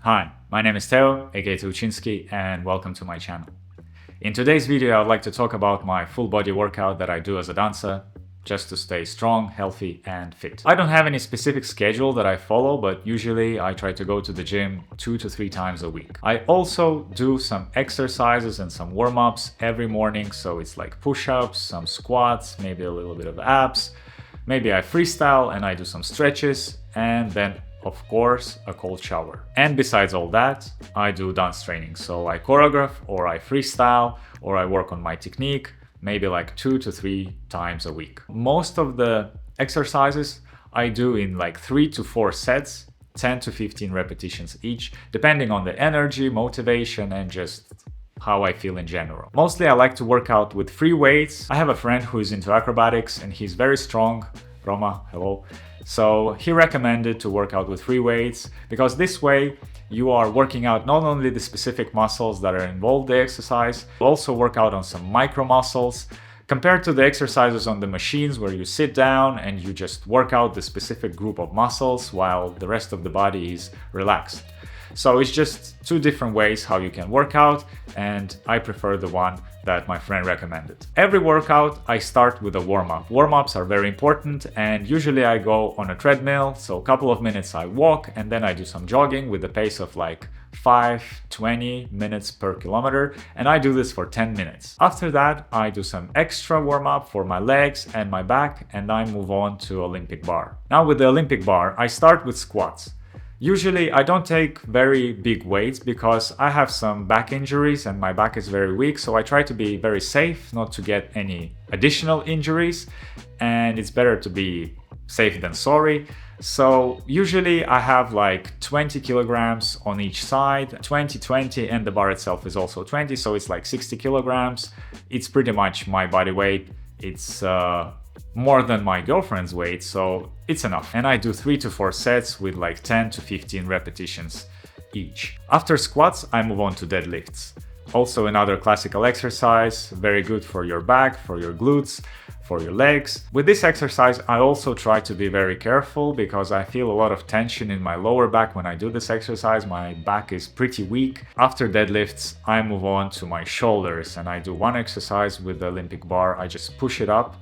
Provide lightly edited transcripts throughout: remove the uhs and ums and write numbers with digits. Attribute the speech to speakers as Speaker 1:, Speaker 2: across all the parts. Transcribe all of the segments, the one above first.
Speaker 1: Hi, my name is Teo, aka Tuchinski, and welcome to my channel. In today's video, I would like to talk about my full body workout that I do as a dancer, just to stay strong, healthy, and fit. I don't have any specific schedule that I follow, but usually I try to go to the gym 2 to 3 times a week. I also do some exercises and some warm-ups every morning, so it's like push-ups, some squats, maybe a little bit of abs. Maybe I freestyle and I do some stretches, and then of course a cold shower. And besides all that, I do dance training. So I choreograph, or I freestyle, or I work on my technique, maybe like 2 to 3 times a week. Most of the exercises I do in like 3 to 4 sets, 10 to 15 repetitions each, depending on the energy, motivation, and just how I feel in general. Mostly I like to work out with free weights. I have a friend who is into acrobatics and he's very strong. Roma, hello. So he recommended to work out with free weights because this way you are working out not only the specific muscles that are involved in the exercise, you also work out on some micro muscles compared to the exercises on the machines where you sit down and you just work out the specific group of muscles while the rest of the body is relaxed. So it's just 2 different ways how you can work out, and I prefer the one that my friend recommended. Every workout I start with a warm-up. Warm-ups are very important, and usually I go on a treadmill, so a couple of minutes I walk and then I do some jogging with a pace of like 5-20 minutes per kilometer, and I do this for 10 minutes. After that I do some extra warm-up for my legs and my back, and I move on to Olympic bar. Now with the Olympic bar I start with squats. Usually I don't take very big weights because I have some back injuries and my back is very weak, so I try to be very safe not to get any additional injuries, and it's better to be safe than sorry. So usually I have like 20 kilograms on each side, 20, and the bar itself is also 20, so it's like 60 kilograms. It's pretty much my body weight. It's more than my girlfriend's weight, so it's enough. And I do 3 to 4 sets with like 10 to 15 repetitions each. After squats, I move on to deadlifts. Also another classical exercise, very good for your back, for your glutes, for your legs. With this exercise, I also try to be very careful because I feel a lot of tension in my lower back when I do this exercise. My back is pretty weak. After deadlifts, I move on to my shoulders and I do one exercise with the Olympic bar. I just push it up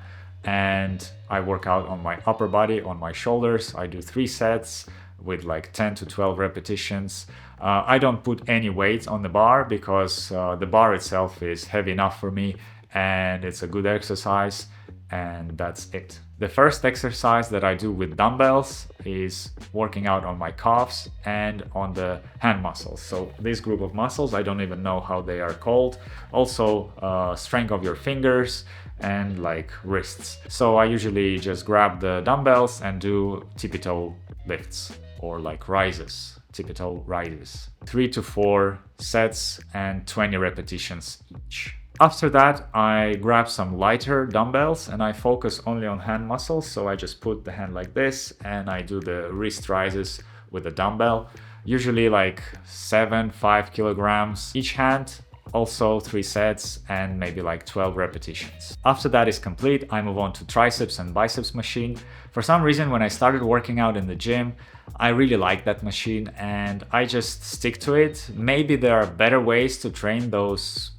Speaker 1: and I work out on my upper body, on my shoulders. I do 3 sets with like 10 to 12 repetitions. I don't put any weight on the bar because the bar itself is heavy enough for me and it's a good exercise, and that's it. The first exercise that I do with dumbbells is working out on my calves and on the hand muscles. So this group of muscles, I don't even know how they are called. Also strength of your fingers and like wrists. So I usually just grab the dumbbells and do tippy toe lifts or like rises, tippy toe rises. 3 to 4 sets and 20 repetitions each. After that, I grab some lighter dumbbells and I focus only on hand muscles. So I just put the hand like this and I do the wrist rises with a dumbbell, usually like 5 kilograms each hand. Also 3 sets and maybe like 12 repetitions. After that is complete, I move on to triceps and biceps machine. For some reason, when I started working out in the gym, I really like that machine and I just stick to it. Maybe there are better ways to train those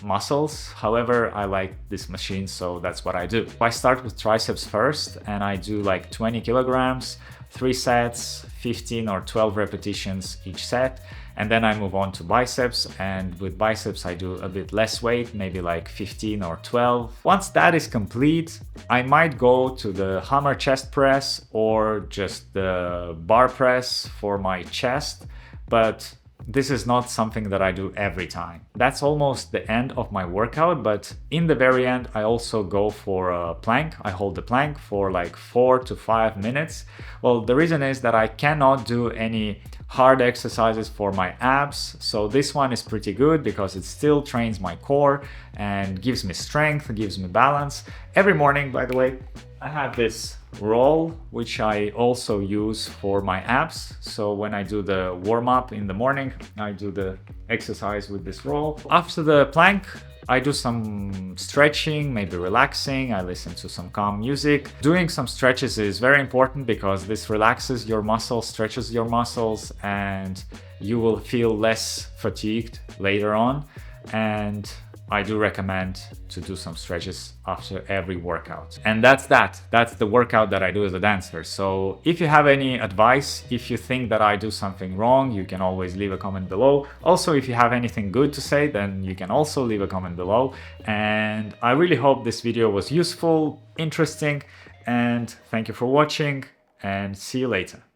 Speaker 1: muscles. However, I like this machine, so that's what I do. I start with triceps first and I do like 20 kilograms, 3 sets, 15 or 12 repetitions each set. And then I move on to biceps, and with biceps I do a bit less weight, maybe like 15 or 12. Once that is complete, I might go to the hammer chest press or just the bar press for my chest, but this is not something that I do every time. That's almost the end of my workout, but in the very end I also go for a plank. I hold the plank for like 4 to 5 minutes. Well, the reason is that I cannot do any hard exercises for my abs, so this one is pretty good because it still trains my core and gives me strength, gives me balance. Every morning, by the way, I have this roll which I also use for my abs. So when I do the warm-up in the morning, I do the exercise with this roll. After the plank, I do some stretching, maybe relaxing. I listen to some calm music. Doing some stretches is very important because this relaxes your muscles, stretches your muscles, and you will feel less fatigued later on. And I do recommend to do some stretches after every workout. And that's the workout that I do as a dancer. So if you have any advice, if you think that I do something wrong, you can always leave a comment below. Also, if you have anything good to say, then you can also leave a comment below. And I really hope this video was useful, interesting, and thank you for watching, and see you later.